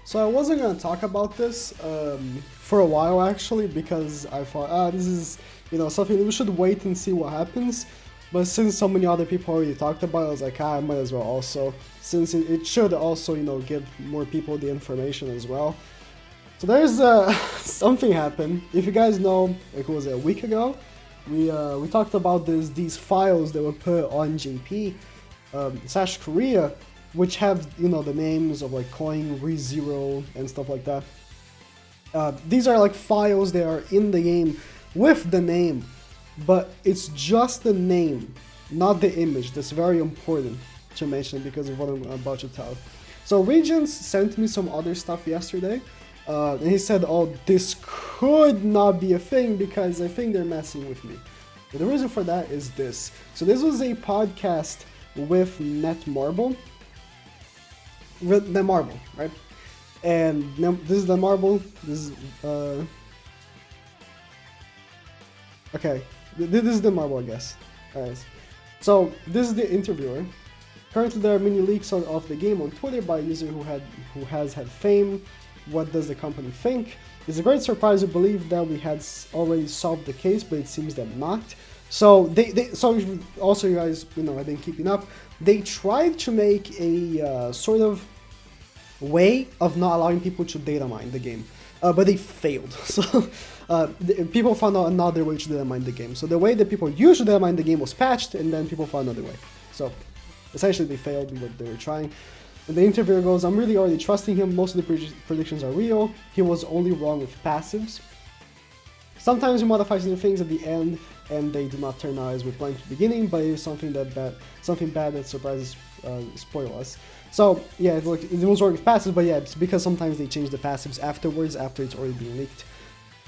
So I wasn't gonna talk about this for a while actually because I thought, this is something we should wait and see what happens. But since so many other people already talked about it, I was like, I might as well also, since it should also give more people the information as well. So there's something happened. If you guys know, like, was it a week ago? We talked about these files that were put on JP / Korea, which have the names of like coin, ReZero, and stuff like that. These are like files that are in the game with the name, but it's just the name, not the image. That's very important to mention because of what I'm about to tell. So Regents sent me some other stuff yesterday, and he said, "Oh, this could not be a thing because I think they're messing with me." And the reason for that is this. So this was a podcast with Netmarble. Netmarble, right? And this is Netmarble. This is okay. This is Netmarble, I guess. Alright. So this is the interviewer. Currently, there are many leaks of the game on Twitter by a user who has had fame. What does the company think? It's a great surprise to believe that we had already solved the case, but it seems that not. So so also, you guys have been keeping up. They tried to make a sort of way of not allowing people to data mine the game, but they failed. So people found out another way to data mine the game. So the way that people used to data mine the game was patched, and then people found another way. So essentially, they failed in what they were trying. And the interviewer goes, "I'm really already trusting him. Most of the predictions are real. He was only wrong with passives. Sometimes we modify certain things at the end, and they do not turn out as we planned at the beginning, but it is something bad that surprises spoil us." So yeah, it was wrong with passives, but yeah, it's because sometimes they change the passives afterwards, after it's already been leaked.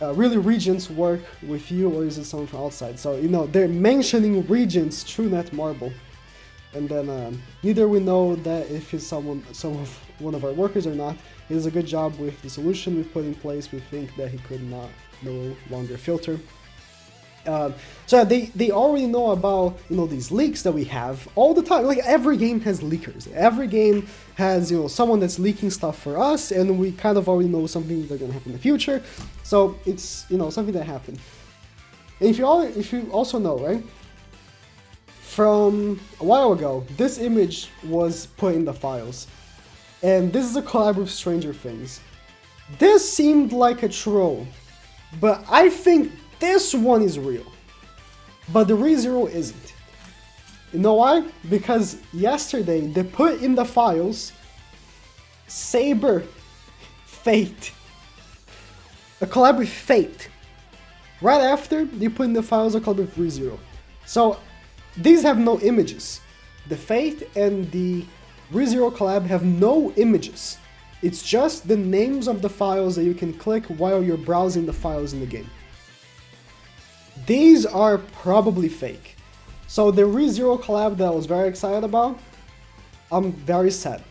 Really, Regents work with you, or is it someone from outside? So they're mentioning Regents through Netmarble. And then neither we know that if he's one of our workers or not. He does a good job with the solution we put in place. We think that he could no longer filter. So they already know about these leaks that we have all the time. Like every game has leakers. Every game has someone that's leaking stuff for us, and we kind of already know something that's gonna happen in the future. So it's something that happened. And if you also know, right? From a while ago, this image was put in the files, and this is a collab with Stranger Things. This seemed like a troll, but I think this one is real. But the ReZero isn't. You know why? Because yesterday they put in the files Saber, FATE, a collab with FATE. Right after they put in the files a collab with ReZero. So these have no images. The FATE and the ReZero collab have no images. It's just the names of the files that you can click while you're browsing the files in the game. These are probably fake. So the ReZero collab that I was very excited about, I'm very sad.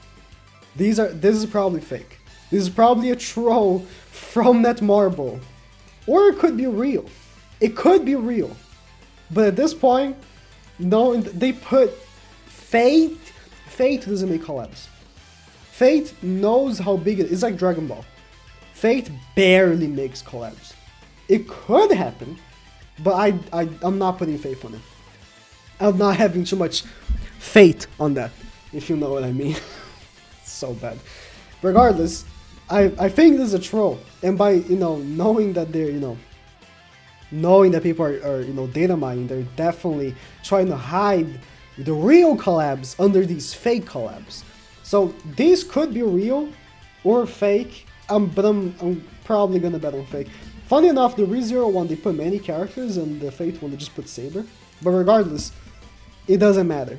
This is probably fake. This is probably a troll from Netmarble. Or it could be real. It could be real. But at this point, no, they put FATE. FATE doesn't make collabs. FATE knows how big it is. It's like Dragon Ball. FATE barely makes collabs. It could happen, but I'm not putting faith on it. I'm not having too much faith on that, if you know what I mean. It's so bad. Regardless, I think this is a troll, and by knowing that they're knowing that people are data mining, they're definitely trying to hide the real collabs under these fake collabs. So these could be real or fake, but I'm probably gonna bet on fake. Funny enough, the ReZero one they put many characters, and the FATE one they just put Saber. But regardless, it doesn't matter.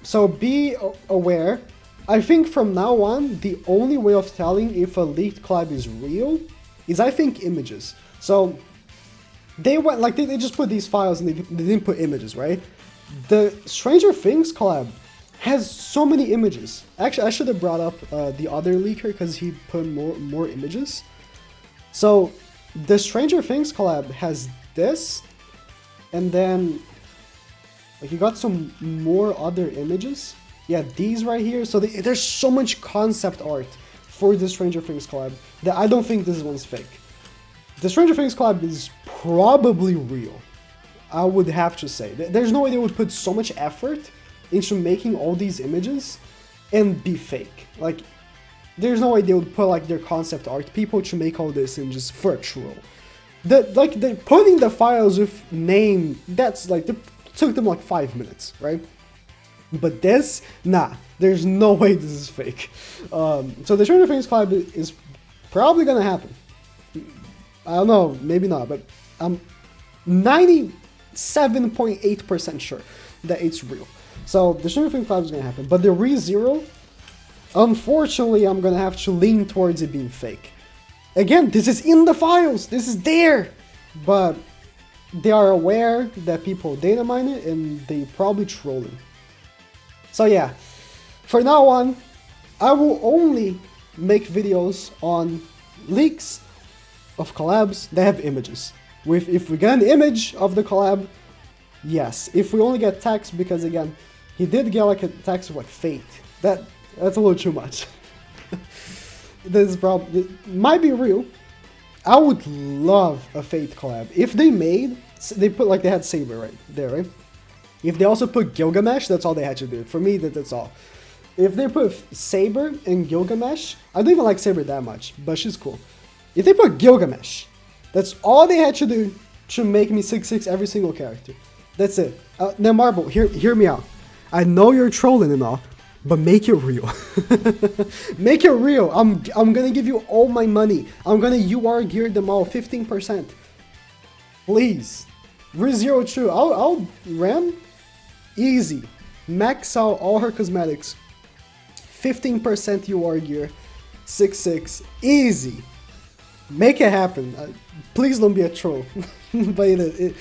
So be aware. I think from now on, the only way of telling if a leaked collab is real is, I think, images. So they went like they just put these files and they didn't put images, right? The Stranger Things collab has so many images. Actually, I should have brought up the other leaker because he put more images. So the Stranger Things collab has this, and then like you got some more other images. Yeah, these right here. So there's so much concept art for the Stranger Things collab that I don't think this one's fake. The Stranger Things collab is probably real. I would have to say. There's no way they would put so much effort into making all these images and be fake. Like, there's no way they would put like their concept art people to make all this and just for a troll. They're putting the files with name, that's like, it took them like 5 minutes, right? But this, nah, there's no way this is fake. So the Stranger Things collab is probably gonna happen. I don't know, maybe not, but I'm 97.8% sure that it's real. So the Stranger Things collab is gonna happen, but the ReZero, unfortunately, I'm gonna have to lean towards it being fake. Again, this is in the files, this is there, but they are aware that people data mine it and they probably trolling. So yeah, for now on, I will only make videos on leaks of collabs that have images. If we get an image of the collab, yes. If we only get text, because again, he did get like a text of like FATE. That's a little too much. This probably might be real. I would love a FATE collab. If they put like they had Saber right there, right? If they also put Gilgamesh, that's all they had to do. For me, that's all. If they put Saber and Gilgamesh, I don't even like Saber that much, but she's cool. If they put Gilgamesh, that's all they had to do to make me 6/6 every single character. That's it. Now Marble, hear me out. I know you're trolling and all, but make it real. Make it real. I'm gonna give you all my money. I'm gonna UR gear them all 15%. Please. ReZero True. I'll ram easy. Max out all her cosmetics. 15% UR gear. 6/6. Easy. Make it happen. Please don't be a troll. But it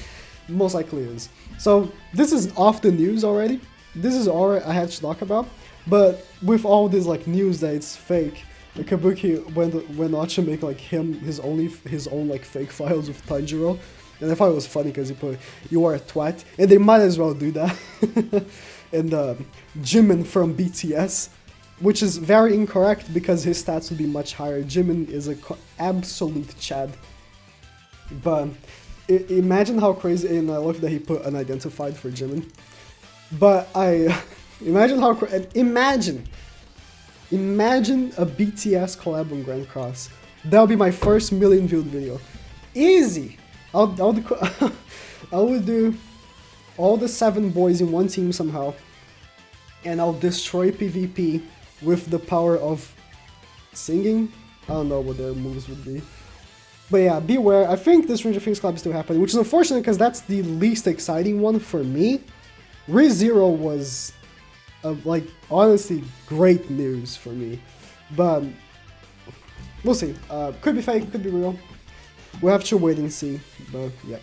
most likely is. So this is off the news already. This is all I had to talk about. But with all this like news that it's fake, like Kabuki went on to make like his own like fake files with Tanjiro, and I thought it was funny because he put "you are a twat," and they might as well do that. And Jimin from BTS, which is very incorrect because his stats would be much higher. Jimin is an absolute Chad. But imagine how crazy, and I love that he put unidentified for Jimin. But imagine how imagine a BTS collab on Grand Cross. That'll be my first million viewed video. Easy. I would do all the 7 boys in one team somehow, and I'll destroy PvP with the power of singing. I don't know what their moves would be. But yeah, beware. I think the Stranger Things collab is still happening, which is unfortunate because that's the least exciting one for me. ReZero was, like, honestly, great news for me. But we'll see. Could be fake, could be real. We'll have to wait and see. But yeah.